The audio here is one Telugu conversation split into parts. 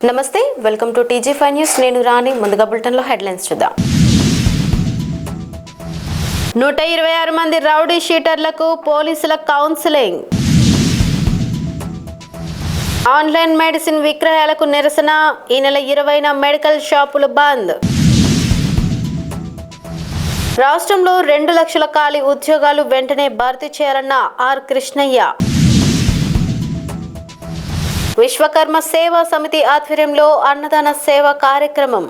నమస్తే, వెల్కమ్ టు TG5 న్యూస్. నేను రాణి. ముందుగా బులెటిన్లో హెడ్లైన్స్ చూద్దాం. 126 మంది రౌడీ షీటర్లకు పోలీసుల కౌన్సిలింగ్. ఆన్లైన్ మెడిసిన్ విక్రయాలకు నిరసన. ఈ నెల 20న మెడికల్ షాపులు బంద్. రాష్ట్రంలో 2 లక్షల ఖాళీ ఉద్యోగాలు వెంటనే భర్తీ చేయాలన్న ఆర్ కృష్ణయ్య. విశ్వకర్మ సేవా సమితి ఆధ్వర్యంలో అన్నదాన సేవ కార్యక్రమం.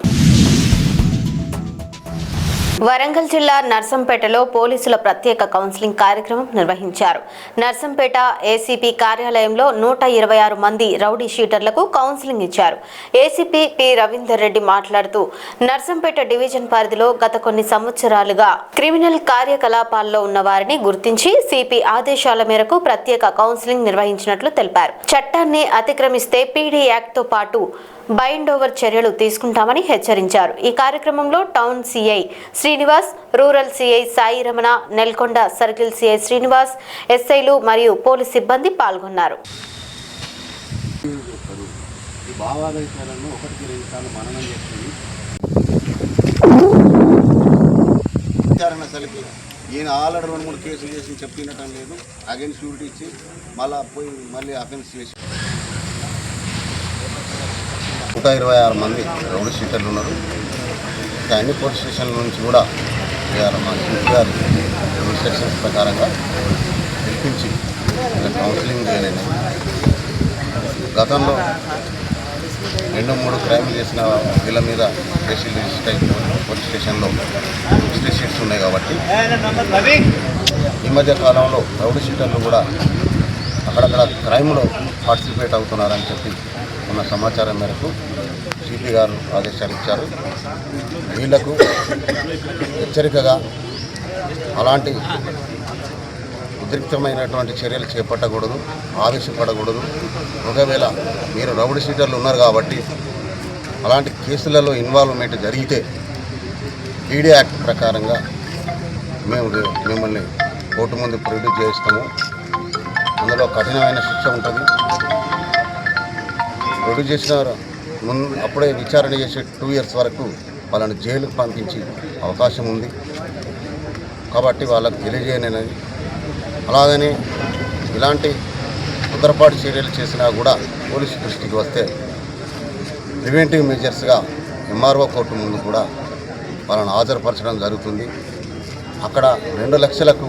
వరంగల్ జిల్లా నర్సంపేటలో పోలీసుల ప్రత్యేక కౌన్సిలింగ్ కార్యక్రమం నిర్వహించారు. నర్సంపేట ఏసీపీ కార్యాలయంలో 126 మంది రౌడీ షీటర్లకు కౌన్సిలింగ్ ఇచ్చారు. ఏసీపీ పి రవీందర్ రెడ్డి మాట్లాడుతూ, నర్సంపేట డివిజన్ పరిధిలో గత కొన్ని సంవత్సరాలుగా క్రిమినల్ కార్యకలాపాల్లో ఉన్న వారిని గుర్తించి సిపి ఆదేశాల మేరకు ప్రత్యేక కౌన్సిలింగ్ నిర్వహించినట్లు తెలిపారు. చట్టాన్ని అతిక్రమిస్తే పీడీ యాక్ట్ తో పాటు బైండ్ ఓవర్ చర్యలు తీసుకుంటామని హెచ్చరించారు. ఈ కార్యక్రమంలో town CI Srinivas, rural CI Sai Ramana, Nelkonda circle CI Srinivas, ఎస్ఐలు మరియు పోలీస్ సిబ్బంది పాల్గొన్నారు. ఈయన ఆల్రెడీ 2-3 కేసులు చేసి చెప్పినటం లేదు. అగైన్ షూరిటీ ఇచ్చి మళ్ళీ అఫెన్స్ చేసి 126 మంది రౌడీ షీటర్లు ఉన్నారు. అన్ని పోలీస్ స్టేషన్ల నుంచి కూడా మా చీఫ్ గారి ఇన్స్ట్రక్షన్స్ ప్రకారంగా పిలిపించి కౌన్సిలింగ్ చేయలేదు. గతంలో 2-3 క్రైమ్లు చేసిన వీళ్ళ మీద కేసులు రిజిస్టర్ అయి పోలీస్ స్టేషన్లో హిస్టరీ షీట్స్ ఉన్నాయి కాబట్టి ఈ మధ్య కాలంలో రౌడీ షీటర్లు కూడా అక్కడక్కడ క్రైమ్లో పార్టిసిపేట్ అవుతున్నారని చెప్పి ఉన్న సమాచారం మేరకు సిపి గారు ఆదేశాలు ఇచ్చారు. వీళ్లకు హెచ్చరికగా అలాంటి ఉద్రిక్తమైనటువంటి చర్యలు చేపట్టకూడదు, ఆవేశపడకూడదు. ఒకవేళ మీరు రౌడీ షీటర్లు ఉన్నారు కాబట్టి అలాంటి కేసులలో ఇన్వాల్వ్మెంట్ జరిగితే పీడీ యాక్ట్ ప్రకారంగా మేము మిమ్మల్ని కోర్టు ముందు ప్రొడ్యూస్ చేస్తాము. అందులో కఠినమైన శిక్ష ఉంటుంది. ప్రొడ్యూస్ చేసిన ముందు అప్పుడే విచారణ చేసే 2 years వరకు వాళ్ళని జైలుకు పంపించే అవకాశం ఉంది కాబట్టి వాళ్ళకు తెలియజేయనది. అలాగని ఇలాంటి ఉత్తరపాటు చర్యలు చేసినా కూడా పోలీసు దృష్టికి వస్తే ప్రివెంటివ్ మెజర్స్గా ఎంఆర్ఓ కోర్టు ముందు కూడా వాళ్ళని హాజరుపరచడం జరుగుతుంది. అక్కడ 2 లక్షలకు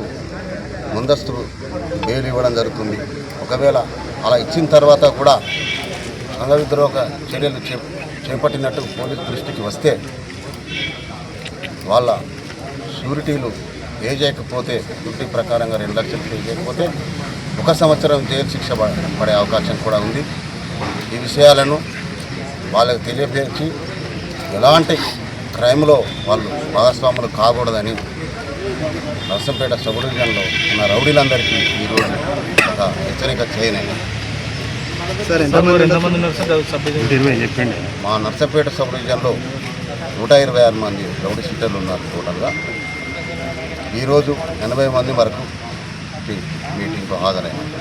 ముందస్తు బెయిల్ ఇవ్వడం జరుగుతుంది. ఒకవేళ అలా ఇచ్చిన తర్వాత కూడా సంఘవిద్రోహ చర్యలు చేపట్టినట్టు పోలీసు దృష్టికి వస్తే వాళ్ళ షూరిటీలు పే చేయకపోతే డ్యూటీ ప్రకారంగా 2 లక్షలు పే చేయకపోతే 1 సంవత్సరం జైలు శిక్ష పడే అవకాశం కూడా ఉంది. ఈ విషయాలను వాళ్ళకి తెలియపరిచి ఎలాంటి క్రైమ్లో వాళ్ళు భాగస్వాములు కాకూడదని నర్సంపేట సబ్ డివిజన్లో ఉన్న రౌడీలందరికీ ఈరోజు ఒక హెచ్చరిక చేయనని. మా నర్సంపేట సబ్ డివిజన్లో 126 మంది రౌడీ షీటర్లు ఉన్నారు. టోటల్గా ఈరోజు 80 మంది వరకు మీటింగ్కు హాజరైనారు.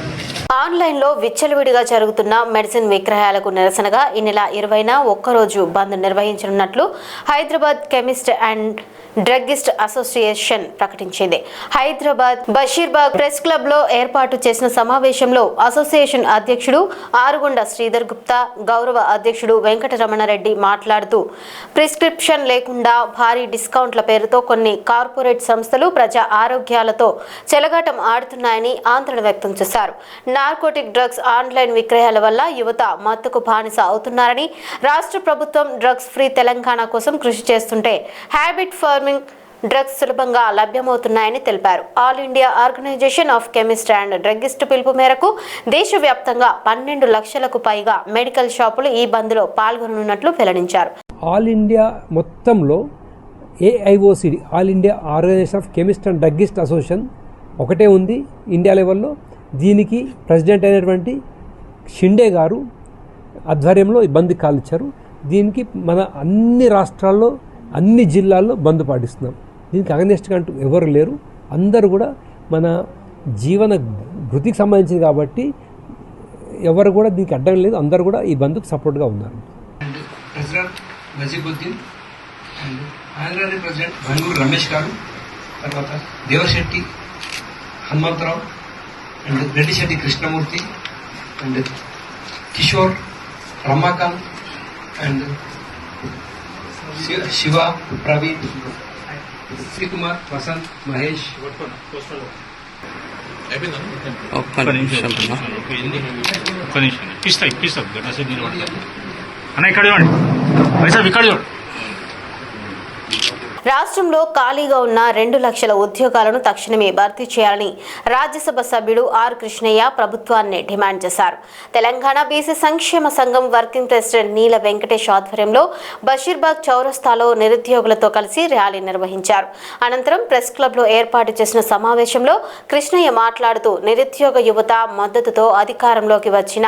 ఆన్లైన్లో విచ్చలవిడిగా జరుగుతున్న మెడిసిన్ విక్రయాలకు నిరసనగా ఈ నెల 20న ఒక్కరోజు బంద్ నిర్వహించనున్నట్లు Hyderabad chemist and druggist association ప్రకటించింది. హైదరాబాద్ బషీర్బాగ్ ప్రెస్ క్లబ్లో ఏర్పాటు చేసిన సమావేశంలో అసోసియేషన్ అధ్యక్షుడు ఆరుగుండ శ్రీధర్ గుప్తా, గౌరవ అధ్యక్షుడు వెంకటరమణారెడ్డి మాట్లాడుతూ, ప్రిస్క్రిప్షన్ లేకుండా భారీ డిస్కౌంట్ల పేరుతో కొన్ని కార్పొరేట్ సంస్థలు ప్రజా ఆరోగ్యాలతో చెలగాటం ఆడుతున్నాయని ఆందోళన వ్యక్తం చేశారు. నార్కోటిక్ డ్రగ్స్ ఆన్లైన్ విక్రయాల వల్ల యువత మత్తుకు బానిస అవుతున్నారని, రాష్ట్ర ప్రభుత్వం డ్రగ్స్ ఫ్రీ తెలంగాణ కోసం కృషి చేస్తుంటే హ్యాబిట్ ఫార్మింగ్ డ్రగ్స్ సులభంగా లభ్యమవుతున్నాయని తెలిపారు. All India organisation of chemist and druggist పిలుపు మేరకు దేశవ్యాప్తంగా 12 లక్షలకు పైగా మెడికల్ షాపులు ఈ బంద్లో పాల్గొననున్నట్లు వెల్లడించారు. ఆల్ ఇండియా మొత్తంలో AIOCD, all India organisation of chemist and druggist association ఒకటే ఉంది ఇండియా లెవెల్లో. దీనికి ప్రెసిడెంట్ అయినటువంటి షిండే గారు ఆధ్వర్యంలో ఈ బంద్ కాల్ ఇచ్చారు. దీనికి మన అన్ని రాష్ట్రాల్లో, అన్ని జిల్లాల్లో బంద్ పాటిస్తున్నాం. దీనికి అగనెస్ట్గా అంటూ ఎవరు లేరు. అందరూ కూడా మన జీవన వృత్తికి సంబంధించింది కాబట్టి ఎవరు కూడా దీనికి అడ్డం లేదు. అందరూ కూడా ఈ బంద్కు సపోర్ట్గా ఉన్నారు. నజీబుద్దీన్ అండ్ ఆంధ్రాని ప్రెసిడెంట్ గంగూరు రమేష్ గారు, తర్వాత Devasetti Hanumantharao and Reddisetti Krishnamurthy and Kishore, Ramakanth and Shiva, Praveen, Srikumar, Vasanth, Mahesh. ఒక్క నిమిషం ఇప్పిస్తా గంట సేపు నిలబడి అన్న ఇక్కడ చూడండి వైసాబ్ ఇక్కడ చూడండి. రాష్ట్రంలో ఖాళీగా ఉన్న 2 లక్షల ఉద్యోగాలను తక్షణమే భర్తీ చేయాలని రాజ్యసభ సభ్యుడు ఆర్ కృష్ణయ్య ప్రభుత్వాన్ని డిమాండ్ చేశారు. తెలంగాణ బీసీ సంక్షేమ సంఘం వర్కింగ్ ప్రెసిడెంట్ నీల వెంకటేష్ ఆధ్వర్యంలో బషీర్బాగ్ చౌరస్తాలో నిరుద్యోగులతో కలిసి ర్యాలీ నిర్వహించారు. అనంతరం ప్రెస్ క్లబ్లో ఏర్పాటు చేసిన సమావేశంలో కృష్ణయ్య మాట్లాడుతూ నిరుద్యోగ యువత మద్దతుతో అధికారంలోకి వచ్చిన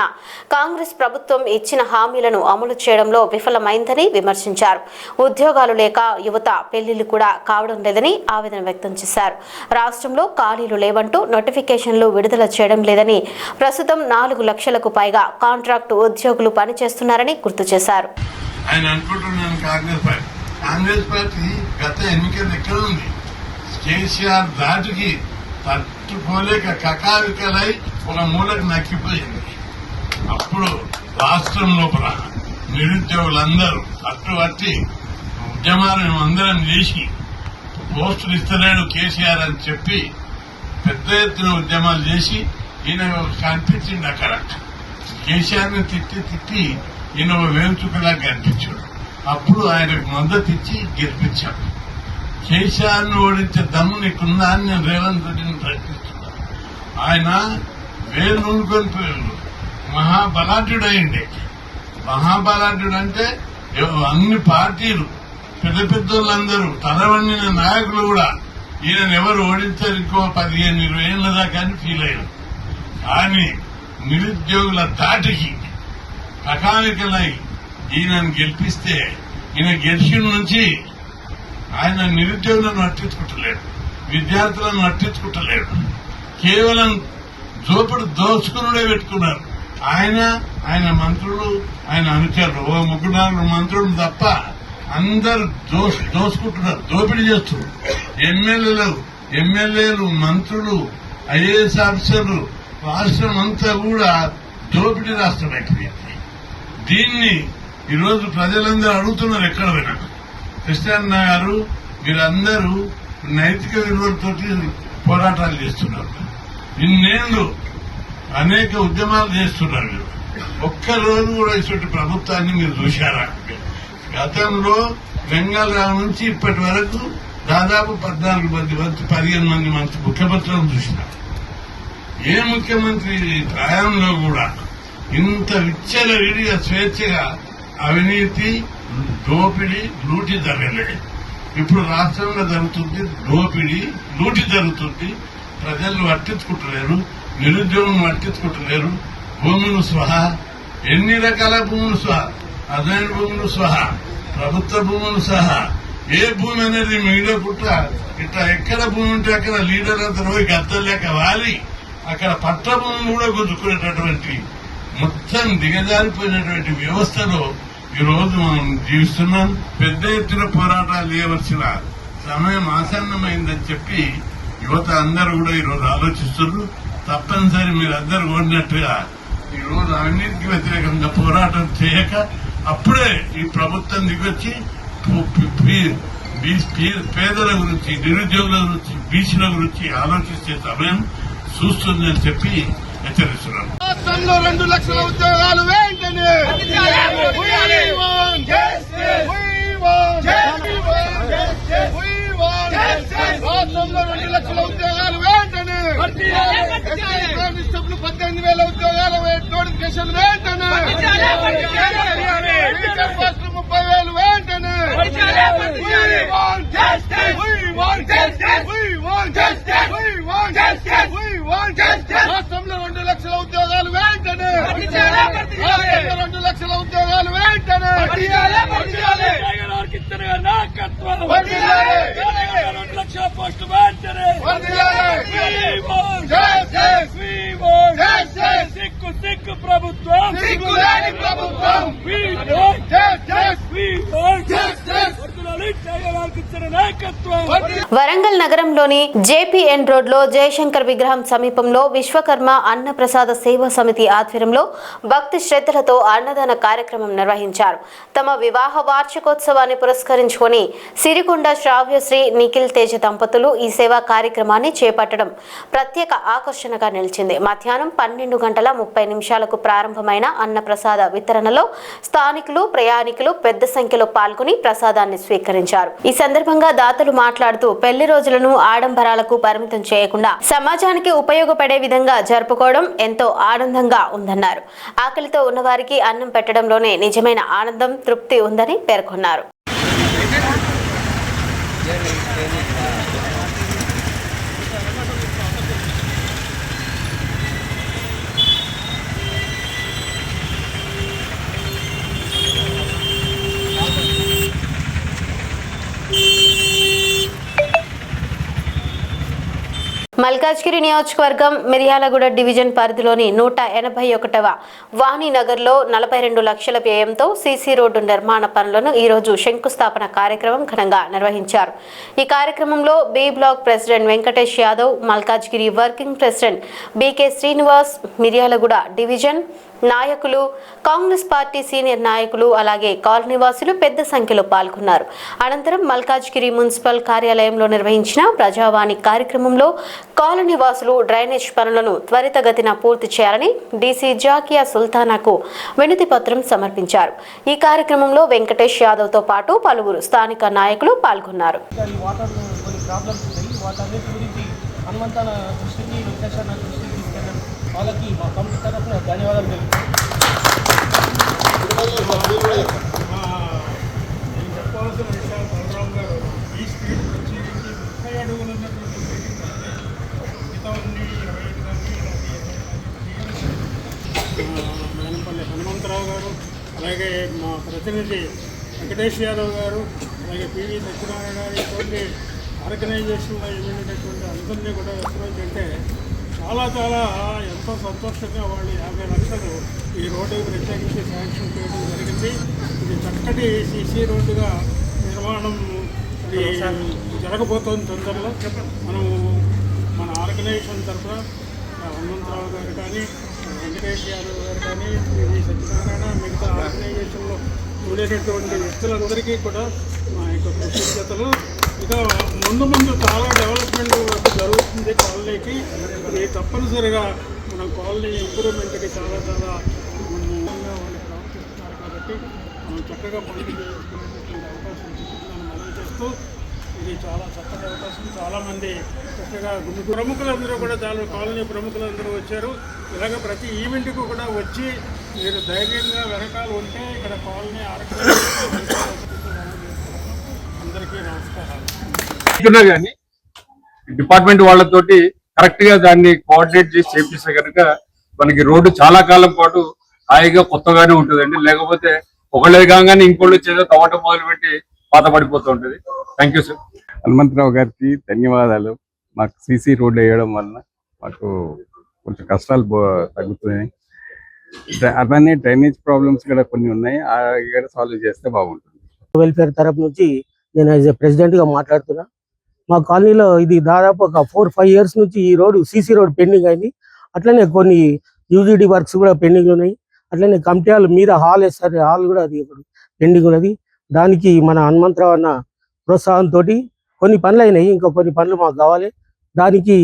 కాంగ్రెస్ ప్రభుత్వం ఇచ్చిన హామీలను అమలు చేయడంలో విఫలమైందని విమర్శించారు. ఉద్యోగాలు లేక యువత పెళ్లిళ్లు కూడా కావడం లేదని ఆవేదన వ్యక్తం చేశారు. రాష్ట్రంలో ఖాళీలు లేవంటూ నోటిఫికేషన్లు విడుదల చేయడం లేదని, ప్రస్తుతం 4 లక్షలకు పైగా కాంట్రాక్టు ఉద్యోగులు పనిచేస్తున్నారని గుర్తు చేశారు. ఆయన అనుకుంటున్నాను కాంగ్రెస్ పార్టీ గత ఎన్నికలు ఎక్కడ ఉంది? కేసీఆర్ దాటికి తట్టుకోలేక కకావికలై ఒక మూలకు నక్కిపోయింది. అప్పుడు రాష్ట్రం లోపల నిరుద్యోగులందరూ పట్టుబట్టి ఉద్యమాలను అందరం చేసి పోస్టులు ఇస్తలేడు కేసీఆర్ అని చెప్పి పెద్ద ఎత్తున ఉద్యమాలు చేసి ఈయన కనిపించింది. అక్కడ కేసీఆర్ ని తిట్టి ఈయన ఒక వేలుచుకలా కనిపించాడు. అప్పుడు ఆయనకు మద్దతు ఇచ్చి గెలిపించాడు. కేసీఆర్ ను ఓడించే దమ్ము నీకుందా అని నేను రేవంత్ రెడ్డిని ప్రశ్నిస్తున్నాను. ఆయన వేలు నూనుకొని పోయాడు. మహాబలాఢ్యుడైండే. మహాబలాఢ్యుడు అంటే అన్ని పార్టీలు పెద్ద పెద్దోళ్ళందరూ తలవన్నిన నాయకులు కూడా ఈయన ఎవరు ఓడించారు ఇంకో 15-20 ఏళ్ల దాకా అని ఫీల్ అయ్యారు. కానీ నిరుద్యోగుల దాటికి కకాలికలై ఈయనను గెలిపిస్తే ఈయన గెలిచిన నుంచి ఆయన నిరుద్యోగులను అట్టించుకుంటలేడు, విద్యార్థులను అట్టించుకుంటలేడు. కేవలం దోచుకునుడే పెట్టుకున్నారు. ఆయన మంత్రులు, ఆయన అనుచరులు, 3-4 మంత్రులు తప్ప అందరు దోసుకుంటున్నారు, దోపిడీ చేస్తున్నారు. ఎమ్మెల్యేలు, మంత్రులు, ఐఏఎస్ ఆఫీసర్లు, రాష్ట్రం అంతా కూడా దోపిడీ రాష్ట్రం అయిపోయింది. దీన్ని ఈరోజు ప్రజలందరూ అడుగుతున్నారు. ఎక్కడ పోయినా కృష్ణన్న గారు మీరందరూ నైతిక విలువలతో పోరాటాలు చేస్తున్నారు. ఇన్నేళ్లు అనేక ఉద్యమాలు చేస్తున్నారు. మీరు ఒక్కరోజు కూడా ఇటువంటి ప్రభుత్వాన్ని మీరు చూశారా? గతంలో వెంగళరావు నుంచి ఇప్పటి వరకు దాదాపు 14 మంది 15 మంది ముఖ్యమంత్రులను చూసినారు. ఏ ముఖ్యమంత్రి ప్రాయంలో కూడా ఇంత విచ్చలవిడిగా స్వేచ్ఛగా అవినీతి, దోపిడీ, లూటి జరగలేదు. ఇప్పుడు రాష్ట్రంలో జరుగుతుంది దోపిడీ, లూటి జరుగుతుంది. ప్రజలను పట్టించుకుంటలేరు, నిరుద్యోగం పట్టించుకుంటలేరు. భూములు స్వహా, ఎన్ని రకాల భూములు స్వహా, అదైన భూములు సహా, ప్రభుత్వ భూములు సహా. ఏ భూమి అనేది మిగిలిన పుట్ట ఇట్లా ఎక్కడ భూమి ఉంటే అక్కడ లీడర్ అంతా పోయి గద్దలేక వాలి అక్కడ పట్ట భూములు కూడా గుంజుకునేటటువంటి మొత్తం దిగజారిపోయినటువంటి వ్యవస్థలో ఈ రోజు మనం జీవిస్తున్నాం. పెద్ద ఎత్తున పోరాటాలు చేయవలసిన సమయం ఆసన్నమైందని చెప్పి యువత అందరూ కూడా ఈరోజు ఆలోచిస్తున్నారు. తప్పనిసరి మీరు అందరూ కోరినట్టుగా ఈ రోజు అవినీతికి వ్యతిరేకంగా పోరాటం చేయక అప్పుడే ఈ ప్రభుత్వం దిగొచ్చి పేదల గురించి, నిరుద్యోగుల గురించి, బీసీల గురించి ఆలోచించే సమయం చూస్తుందని చెప్పి హెచ్చరిస్తున్నాను. 2 లక్షల ఉద్యోగాలు వెంటనే రాష్ట్రంలో 2 లక్షల ఉద్యోగాలు వెంటనే, కానిస్టేబుల్ 18,000 ఉద్యోగాల నోటిఫికేషన్ వెంటనే, టీచర్ పోస్టులు 30,000 వెంటనే, రాష్ట్రంలో 2 లక్షల ఉద్యోగాలు వెంటనే, 2 లక్షల ఉద్యోగాలు వెంటనే, 2 లక్షల పోస్టు వెంటనే, సిగ్గు ప్రభుత్వం, సిగ్గులేని ప్రభుత్వం. నగరంలోని జేపీఎన్ రోడ్లో జయశంకర్ విగ్రహం సమీపంలో విశ్వకర్మ అన్నప్రసాద సేవా సమితి ఆధ్వర్యంలో భక్తి శ్రద్ధలతో అన్నదాన కార్యక్రమం నిర్వహించారు. తమ వివాహ వార్షికోత్సవాన్ని పురస్కరించుకొని సిరికొండ శ్రావ్యశ్రీ నిఖిల్ తేజ దంపతులు ఈ సేవా కార్యక్రమాన్ని చేపట్టడం ప్రత్యేక ఆకర్షణగా నిలిచింది. మధ్యాహ్నం 12:30 ప్రారంభమైన అన్నప్రసాద వితరణలో స్థానికులు, ప్రయాణికులు పెద్ద సంఖ్యలో పాల్గొని ప్రసాదాన్ని స్వీకరించారు. ఈ సందర్భంగా దాతలు మాట్లాడుతూ పెళ్లి రోజులను ఆడంబరాలకు పరిమితం చేయకుండా సమాజానికి ఉపయోగపడే విధంగా జరుపుకోవడం ఎంతో ఆనందంగా ఉందన్నారు. ఆకలితో ఉన్నవారికి అన్నం పెట్టడంలోనే నిజమైన ఆనందం, తృప్తి ఉందని పేర్కొన్నారు. మల్కాజ్గిరి నియోజకవర్గం మిర్యాలగూడ డివిజన్ పరిధిలోని 181వ వాణినగర్లో 42 లక్షల వ్యయంతో సీసీ రోడ్డు నిర్మాణ పనులను ఈరోజు శంకుస్థాపన కార్యక్రమం ఘనంగా నిర్వహించారు. ఈ కార్యక్రమంలో B block president Venkatesh Yadav, Malkajgiri working president BK Srinivas, Miryalaguda division నాయకులు, కాంగ్రెస్ పార్టీ సీనియర్ నాయకులు, అలాగే కాలనీవాసులు పెద్ద సంఖ్యలో పాల్గొన్నారు. అనంతరం మల్కాజ్గిరి మున్సిపల్ కార్యాలయంలో నిర్వహించిన ప్రజావాణి కార్యక్రమంలో కాలనీవాసులు డ్రైనేజ్ పనులను త్వరితగతిన పూర్తి చేయాలని డీసీ జాకియా సుల్తానాకు వినతి పత్రం సమర్పించారు. ఈ కార్యక్రమంలో వెంకటేష్ యాదవ్ తో పాటు పలువురు స్థానిక నాయకులు పాల్గొన్నారు. వాళ్ళకి మా కమిటీ తరఫున ధన్యవాదాలు నేను చెప్పవలసిన విషయాలు బలరాం గారు ఈ స్పీడ్ నుంచి 30 అడుగులు ఉన్నటువంటి బిల్డింగ్ మిగతావన్నీ 25 కానీ మేనపల్లి హనుమంతరావు గారు, అలాగే మా ప్రతినిధి వెంకటేష్ యాదవ్ గారు, అలాగే పివి సత్యనారాయణ గారు, ఇటువంటి ఆర్గనైజేషన్లో ఇవ్వనటువంటి అందరినీ కూడా అప్రోచ్ అంటే చాలా ఎంతో సంతోషంగా వాళ్ళు 50 లక్షలు ఈ రోడ్డుకి ప్రత్యేకించి శాంక్షన్ చేయడం జరిగింది. ఇది చక్కటి సీసీ రోడ్డుగా నిర్మాణం జరగబోతోంది తొందరలో. మన ఆర్గనైజేషన్ తరఫున హనుమంతరావు గారు కానీ, వెంకటేష్ యాదవ్ గారు కానీ, పివి సత్యనారాయణ, మిగతా ఆర్గనైజేషన్లో ఉండేటటువంటి వ్యక్తులందరికీ కూడా మా యొక్క కృతజ్ఞతలు. ఇక ముందు చాలా డెవలప్మెంట్ వర్క్ జరుగుతుంది కాలనీకి. ఇది తప్పనిసరిగా మన కాలనీ ఇంప్రూవ్మెంట్కి చాలా వాళ్ళు ప్రవర్తిస్తున్నారు కాబట్టి మనం చక్కగా పనులు చేసుకునేటువంటి అవకాశం మనం మనం చేస్తూ ఇది చాలా చక్కటి అవకాశం. చాలామంది చక్కగా ప్రముఖులందరూ కూడా కాలనీ ప్రముఖులందరూ వచ్చారు. ఇలాగ ప్రతి ఈవెంట్కి కూడా వచ్చి మీరు ధైర్యంగా వెనకాల ఉంటే ఇక్కడ కాలనీ అందరికీ నమస్కారాలు. కానీ డిపార్ట్మెంట్ వాళ్ళతోటి కరెక్ట్ గా దాన్ని కోఆర్డినేట్ చేసి చేపిస్తే కనుక మనకి రోడ్డు చాలా కాలం పాటు హాయిగా కొత్తగానే ఉంటుందండి. లేకపోతే ఒకళ్ళే కాగానే ఇంకోళ్ళు చేదో తవ్వటం మొదలుపెట్టి పాత పడిపోతూ ఉంటుంది. Thank you sir. హనుమంతరావు గారికి ధన్యవాదాలు. మాకు సీసీ రోడ్డు వేయడం వలన మాకు కొంచెం కష్టాలు తగ్గుతున్నాయి. అలానే డ్రైనేజ్ ప్రాబ్లమ్స్ కూడా కొన్ని ఉన్నాయి, అవి సాల్వ్ చేస్తే బాగుంటుంది. వెల్ఫేర్ తరపు నుంచి నేను యాజ్ ఎ ప్రెసిడెంట్గా మాట్లాడుతున్నా. మా కాలనీలో ఇది దాదాపు ఒక 4-5 ఇయర్స్ నుంచి ఈ రోడ్డు సీసీ రోడ్ పెండింగ్ అయింది. అట్లనే కొన్ని యూజీడీ వర్క్స్ కూడా పెండింగ్ ఉన్నాయి. అట్లనే కమిటీ హాల్ మీద హాల్ వేస్తారు, హాల్ కూడా అది పెండింగ్ ఉన్నది. దానికి మన హనుమంతరావు అన్న ప్రోత్సాహంతో కొన్ని పనులు అయినాయి, ఇంకా కొన్ని పనులు మాకు కావాలి. దానికి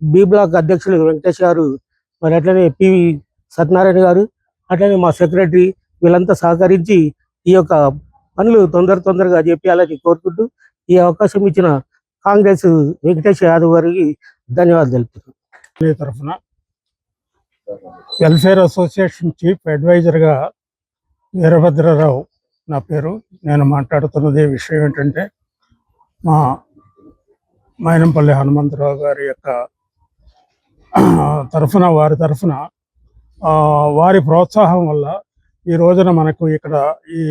బి బ్లాక్ అధ్యక్షులు వెంకటేష్ గారు, మరి అట్లనే పివి సత్యనారాయణ గారు, అట్లనే మా సెక్రటరీ వీళ్ళంతా సహకరించి ఈ యొక్క పనులు తొందరగా చేపించాలని కోరుకుంటూ ఈ అవకాశం ఇచ్చిన కాంగ్రెస్ వెంకటేష్ యాదవ్ గారికి ధన్యవాదాలు తెలుపుతున్నాను. తరఫున వెల్ఫేర్ అసోసియేషన్ చీఫ్ అడ్వైజర్గా వీరభద్రరావు నా పేరు. నేను మాట్లాడుతున్నది విషయం ఏంటంటే మా మైనంపల్లి హనుమంతరావు గారి యొక్క వారి తరఫున వారి ప్రోత్సాహం వల్ల ఈ రోజున మనకు ఇక్కడ ఈ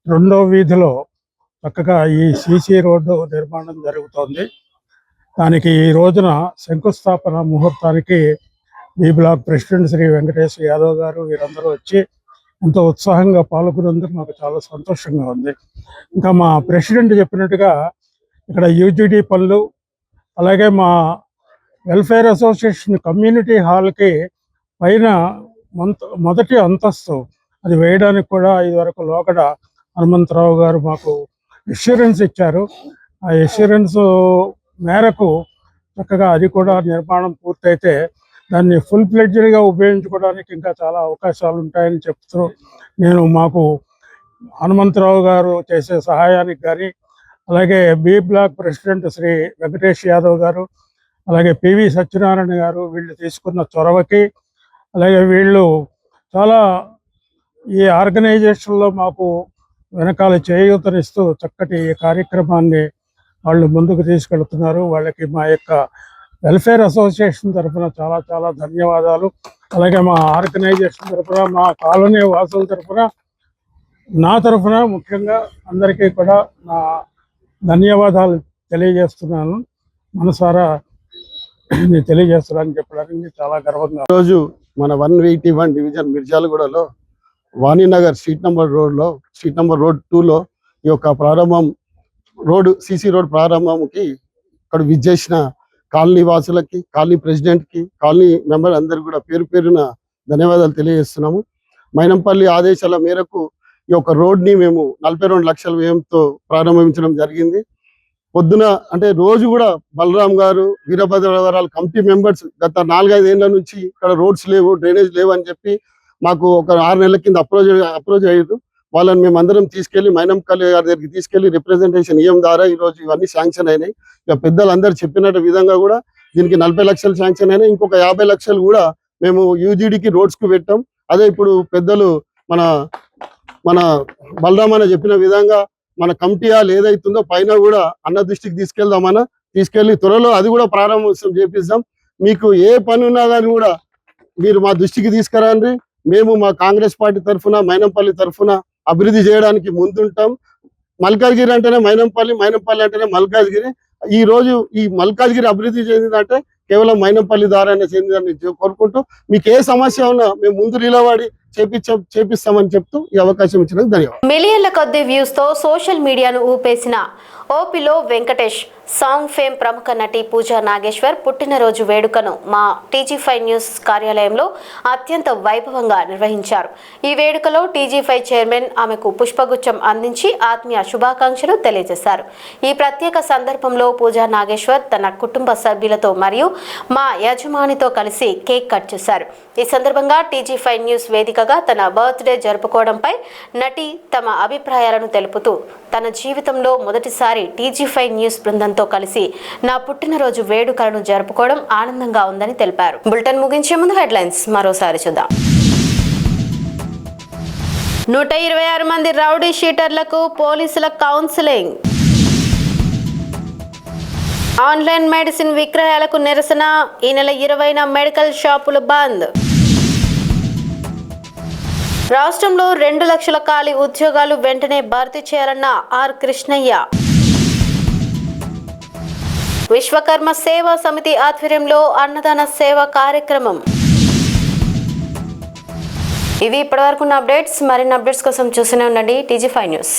2వ వీధిలో చక్కగా ఈ సీసీ రోడ్డు నిర్మాణం జరుగుతోంది. దానికి ఈ రోజున శంకుస్థాపన ముహూర్తానికి B block president Shri Venkatesh Yadav garu వీరందరూ వచ్చి ఎంతో ఉత్సాహంగా పాల్గొన్నందుకు మాకు చాలా సంతోషంగా ఉంది. ఇంకా మా ప్రెసిడెంట్ చెప్పినట్టుగా ఇక్కడ యూజీడీ పనులు, అలాగే మా వెల్ఫేర్ అసోసియేషన్ కమ్యూనిటీ హాల్కి పైన మొదటి అంతస్తు అది వేయడానికి కూడా ఇదివరకు లోకడ హనుమంతరావు గారు మాకు ఎష్యూరెన్స్ ఇచ్చారు. ఆ ఎష్యూరెన్స్ మేరకు చక్కగా అది కూడా నిర్మాణం పూర్తయితే దాన్ని ఫుల్ ఫ్లెడ్జ్డ్గా ఉపయోగించుకోవడానికి ఇంకా చాలా అవకాశాలు ఉంటాయని చెప్తూ నేను మాకు హనుమంతరావు గారు చేసే సహాయానికి కానీ, అలాగే B block president Shri Venkatesh Yadav garu, అలాగే పివి సత్యనారాయణ గారు వీళ్ళు తీసుకున్న చొరవకి, అలాగే వీళ్ళు చాలా ఈ ఆర్గనైజేషన్లో మాకు వెనకాల చేయూతనిస్తూ చక్కటి ఈ కార్యక్రమాన్ని వాళ్ళు ముందుకు తీసుకెళ్తున్నారు. వాళ్ళకి మా యొక్క వెల్ఫేర్ అసోసియేషన్ తరఫున చాలా చాలా ధన్యవాదాలు. అలాగే మా ఆర్గనైజేషన్ తరఫున, మా కాలనీ వాసుల తరఫున, నా తరఫున ముఖ్యంగా అందరికీ కూడా నా ధన్యవాదాలు తెలియజేస్తున్నాను. మనసారా తెలియజేస్తున్నానని చెప్పడానికి చాలా గర్వంగా. ఈరోజు మన 181 డివిజన్ మిర్జాలగూడలో వాణినగర్ స్ట్రీట్ నెంబర్ 2లో ఈ యొక్క సీసీ రోడ్ ప్రారంభంకి ఇక్కడ విచ్చేసిన కాలనీ వాసులకి, కాలనీ ప్రెసిడెంట్కి, కాలనీ మెంబర్ అందరికి కూడా పేరు పేరున ధన్యవాదాలు తెలియజేస్తున్నాము. మైనంపల్లి ఆదేశాల మేరకు ఈ యొక్క రోడ్ని మేము 42 లక్షల వ్యయంతో ప్రారంభించడం జరిగింది. పొద్దున అంటే రోజు కూడా బలరాం గారు, వీరభద్రవరాల కమిటీ మెంబర్స్ గత 4-5 ఏళ్ల నుంచి ఇక్కడ రోడ్స్ లేవు, డ్రైనేజ్ లేవు అని చెప్పి మాకు ఒక 6 నెలల కింద అప్రోచ్ అయ్యారు. వాళ్ళని మేము అందరం తీసుకెళ్లి మైనంపల్లి గారి దగ్గరికి తీసుకెళ్లి రిప్రజెంటేషన్ ఇవ్వడం ద్వారా ఈరోజు ఇవన్నీ శాంక్షన్ అయినాయి. ఇక పెద్దలు అందరు చెప్పినట్టు విధంగా కూడా దీనికి 40 లక్షలు శాంక్షన్ అయినాయి. ఇంకొక 50 లక్షలు కూడా మేము యూజీడీకి రోడ్స్కు పెట్టాం. అదే ఇప్పుడు పెద్దలు మన బలరాం అన్న చెప్పిన విధంగా మన కమిటీ హాల్ ఏదైతుందో పైన కూడా అన్న దృష్టికి తీసుకెళ్లి త్వరలో అది కూడా ప్రారంభోత్సవం చేపిస్తాం. మీకు ఏ పని ఉన్నా కానీ కూడా మీరు మా దృష్టికి తీసుకురండి. మేము మా కాంగ్రెస్ పార్టీ తరఫున, మైనంపల్లి తరఫున అభివృద్ధి చేయడానికి ముందుంటాం. మల్కాజ్గిరి అంటేనే మైనంపల్లి, మైనంపల్లి అంటేనే మల్కాజ్గిరి. ఈ రోజు ఈ మల్కాజ్గిరి అభివృద్ధి చెందిందంటే కేవలం మైనంపల్లి ద్వారానే చెందిందని కోరుకుంటూ, మీకు ఏ సమస్య ఉన్నా మేము ముందు నిలబడి చేపిస్తామని చెప్తూ ఈ అవకాశం ఇచ్చినందుకు ధన్యవాదాలు. మిలియన్ల కొద్ది వ్యూస్ తో సోషల్ మీడియాను ఊపేసిన ఓపిలో వెంకటేష్ సాంగ్ ఫేమ్ ప్రముఖ నటి పూజా నాగేశ్వర్ పుట్టినరోజు వేడుకను మా TG5 న్యూస్ కార్యాలయంలో అత్యంత వైభవంగా నిర్వహించారు. ఈ వేడుకలో TG5 చైర్మన్ ఆమెకు పుష్పగుచ్చం అందించి ఆత్మీయ శుభాకాంక్షలు తెలియజేశారు. ఈ ప్రత్యేక సందర్భంలో పూజా నాగేశ్వర్ తన కుటుంబ సభ్యులతో మరియు మా యజమానితో కలిసి కేక్ కట్ చేశారు. ఈ సందర్భంగా TG5 న్యూస్ వేదికగా తన బర్త్డే జరుపుకోవడంపై నటి తమ అభిప్రాయాలను తెలుపుతూ, తన జీవితంలో మొదటిసారి TG5 న్యూస్ బృందంతో కలిసి నా పుట్టినరోజు వేడుకలను జరుపుకోవడం ఆనందంగా ఉందని తెలిపారు. బులెటిన్ ముగించే ముందు హెడ్లైన్స్ మరోసారి చూద్దాం. 126 మంది రౌడీ షీటర్లకు పోలీసుల కౌన్సిలింగ్. ఆన్లైన్ మెడిసిన్ విక్రయాలకు నిరసన, ఈ నెల 20న మెడికల్ షాపులు బంద్. రాష్ట్రంలో 2 లక్షల ఖాళీ ఉద్యోగాలు వెంటనే భర్తీ చేయాలన్న ఆర్ కృష్ణయ్య. విశ్వకర్మ సేవా సమితి ఆధ్వర్యంలో అన్నదాన సేవా కార్యక్రమం. ఇవి ఇప్పటివరకు ఉన్న అప్డేట్స్. మరిన్ని అప్డేట్స్ కోసం చూస్తూనే ఉండండి TG5 న్యూస్.